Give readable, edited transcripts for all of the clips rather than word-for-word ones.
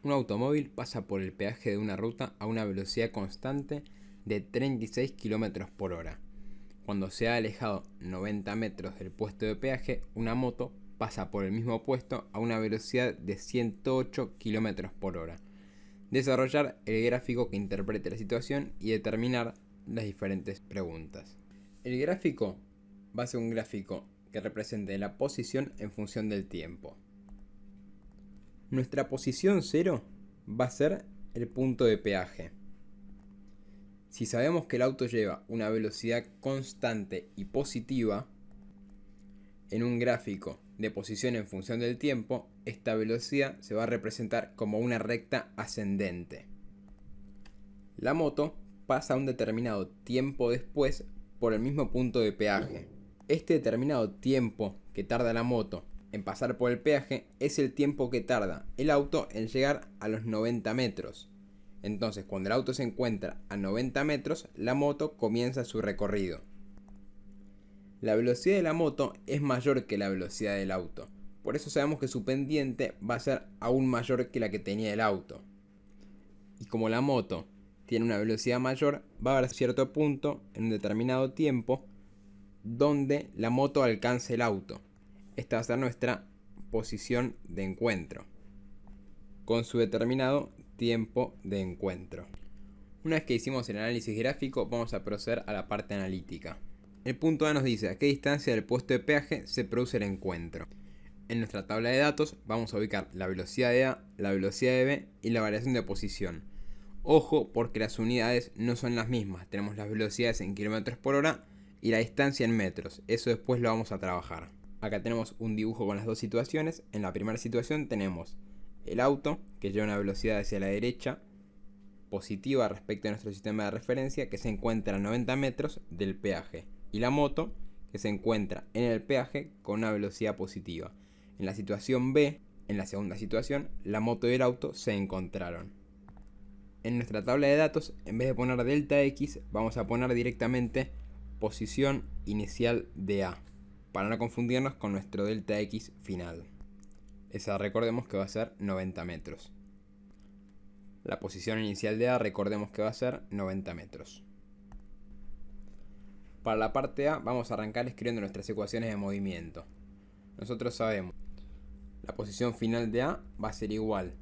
Un automóvil pasa por el peaje de una ruta a una velocidad constante de 36 km por hora. Cuando se ha alejado 90 metros del puesto de peaje, una moto pasa por el mismo puesto a una velocidad de 108 km por hora. Desarrollar el gráfico que interprete la situación y determinar las diferentes preguntas. El gráfico va a ser un gráfico que represente la posición en función del tiempo. Nuestra posición 0 va a ser el punto de peaje. Si sabemos que el auto lleva una velocidad constante y positiva, en un gráfico de posición en función del tiempo, esta velocidad se va a representar como una recta ascendente. La moto pasa a un determinado tiempo después por el mismo punto de peaje. Este determinado tiempo que tarda la moto en pasar por el peaje es el tiempo que tarda el auto en llegar a los 90 metros. Entonces, cuando el auto se encuentra a 90 metros, la moto comienza su recorrido. La velocidad de la moto es mayor que la velocidad del auto. Por eso sabemos que su pendiente va a ser aún mayor que la que tenía el auto. Y como la moto tiene una velocidad mayor, va a haber cierto punto en un determinado tiempo donde la moto alcance el auto. Esta va a ser nuestra posición de encuentro, con su determinado tiempo de encuentro. Una vez que hicimos el análisis gráfico, vamos a proceder a la parte analítica. El punto A nos dice a qué distancia del puesto de peaje se produce el encuentro. En nuestra tabla de datos vamos a ubicar la velocidad de A, la velocidad de B y la variación de posición. Ojo, porque las unidades no son las mismas. Tenemos las velocidades en km por hora y la distancia en metros. Eso después lo vamos a trabajar. Acá tenemos un dibujo con las dos situaciones. En la primera situación tenemos el auto que lleva una velocidad hacia la derecha positiva respecto a nuestro sistema de referencia, que se encuentra a 90 metros del peaje, y la moto que se encuentra en el peaje con una velocidad positiva. En la situación B, en la segunda situación, la moto y el auto se encontraron. En nuestra tabla de datos, en vez de poner delta X, vamos a poner directamente posición inicial de A, para no confundirnos con nuestro delta X final. Esa recordemos que va a ser 90 metros. La posición inicial de A recordemos que va a ser 90 metros. Para la parte A vamos a arrancar escribiendo nuestras ecuaciones de movimiento. Nosotros sabemos la posición final de A va a ser igual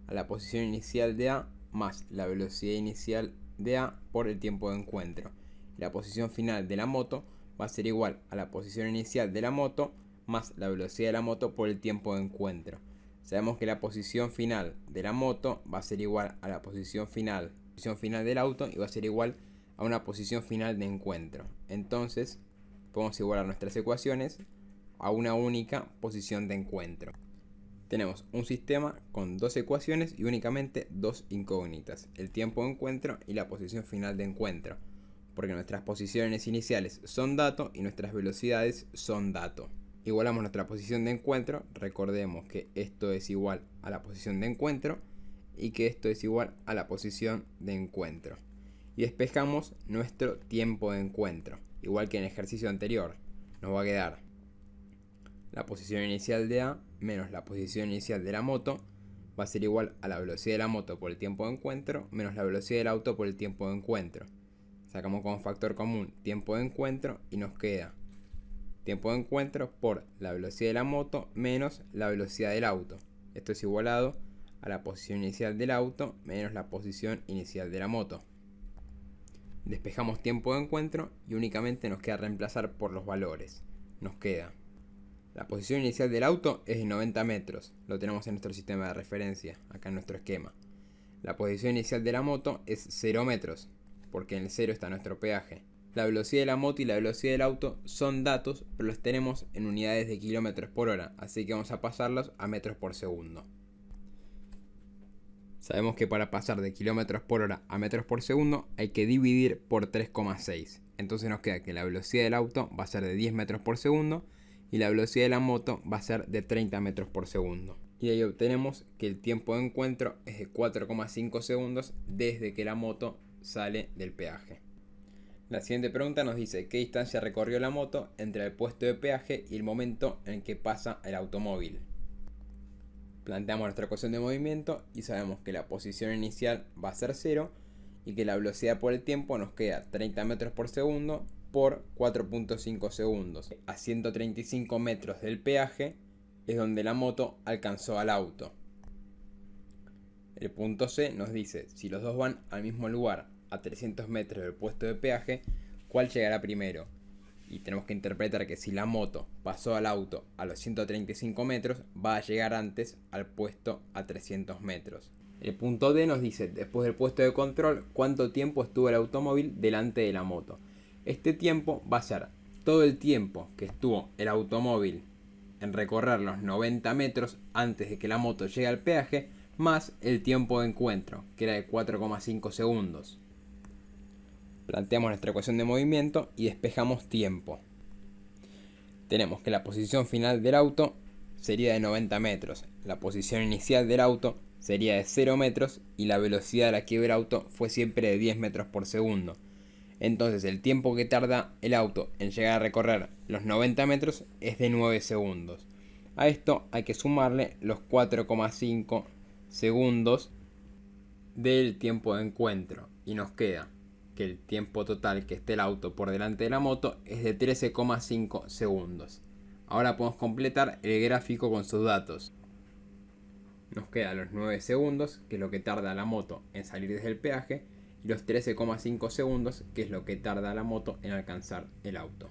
a la posición inicial de A más la velocidad inicial de A por el tiempo de encuentro. La posición final de la moto va a ser igual a la posición inicial de la moto más la velocidad de la moto por el tiempo de encuentro. Sabemos que la posición final de la moto va a ser igual a la posición final del auto y va a ser igual a una posición final de encuentro. Entonces podemos igualar nuestras ecuaciones a una única posición de encuentro. Tenemos un sistema con dos ecuaciones y únicamente dos incógnitas: el tiempo de encuentro y la posición final de encuentro, porque nuestras posiciones iniciales son dato y nuestras velocidades son dato. Igualamos nuestra posición de encuentro, recordemos que esto es igual a la posición de encuentro y que esto es igual a la posición de encuentro. Y despejamos nuestro tiempo de encuentro, igual que en el ejercicio anterior. Nos va a quedar la posición inicial de A menos la posición inicial de la moto, va a ser igual a la velocidad de la moto por el tiempo de encuentro menos la velocidad del auto por el tiempo de encuentro. Sacamos como factor común tiempo de encuentro y nos queda tiempo de encuentro por la velocidad de la moto menos la velocidad del auto. Esto es igualado a la posición inicial del auto menos la posición inicial de la moto. Despejamos tiempo de encuentro y únicamente nos queda reemplazar por los valores. Nos queda la posición inicial del auto es de 90 metros, lo tenemos en nuestro sistema de referencia, acá en nuestro esquema. La posición inicial de la moto es 0 metros, porque en el 0 está nuestro peaje. La velocidad de la moto y la velocidad del auto son datos, pero los tenemos en unidades de kilómetros por hora, así que vamos a pasarlos a metros por segundo. Sabemos que para pasar de kilómetros por hora a metros por segundo hay que dividir por 3,6. Entonces nos queda que la velocidad del auto va a ser de 10 metros por segundo y la velocidad de la moto va a ser de 30 metros por segundo. Y ahí obtenemos que el tiempo de encuentro es de 4,5 segundos desde que la moto sale del peaje. La siguiente pregunta nos dice qué distancia recorrió la moto entre el puesto de peaje y el momento en que pasa el automóvil. Planteamos nuestra ecuación de movimiento y sabemos que la posición inicial va a ser 0 y que la velocidad por el tiempo nos queda 30 metros por segundo por 4.5 segundos. A 135 metros del peaje es donde la moto alcanzó al auto. El punto C nos dice, si los dos van al mismo lugar a 300 metros del puesto de peaje, ¿cuál llegará primero? Y tenemos que interpretar que si la moto pasó al auto a los 135 metros, va a llegar antes al puesto a 300 metros. El punto D nos dice, después del puesto de control, cuánto tiempo estuvo el automóvil delante de la moto. Este tiempo va a ser todo el tiempo que estuvo el automóvil en recorrer los 90 metros antes de que la moto llegue al peaje, más el tiempo de encuentro, que era de 4,5 segundos. Planteamos nuestra ecuación de movimiento y despejamos tiempo. Tenemos que la posición final del auto sería de 90 metros, la posición inicial del auto sería de 0 metros y la velocidad a la que iba el auto fue siempre de 10 metros por segundo. Entonces el tiempo que tarda el auto en llegar a recorrer los 90 metros es de 9 segundos. A esto hay que sumarle los 4,5 segundos del tiempo de encuentro y nos queda que el tiempo total que esté el auto por delante de la moto es de 13,5 segundos. Ahora podemos completar el gráfico con sus datos. Nos quedan los 9 segundos, que es lo que tarda la moto en salir desde el peaje, y los 13,5 segundos, que es lo que tarda la moto en alcanzar el auto.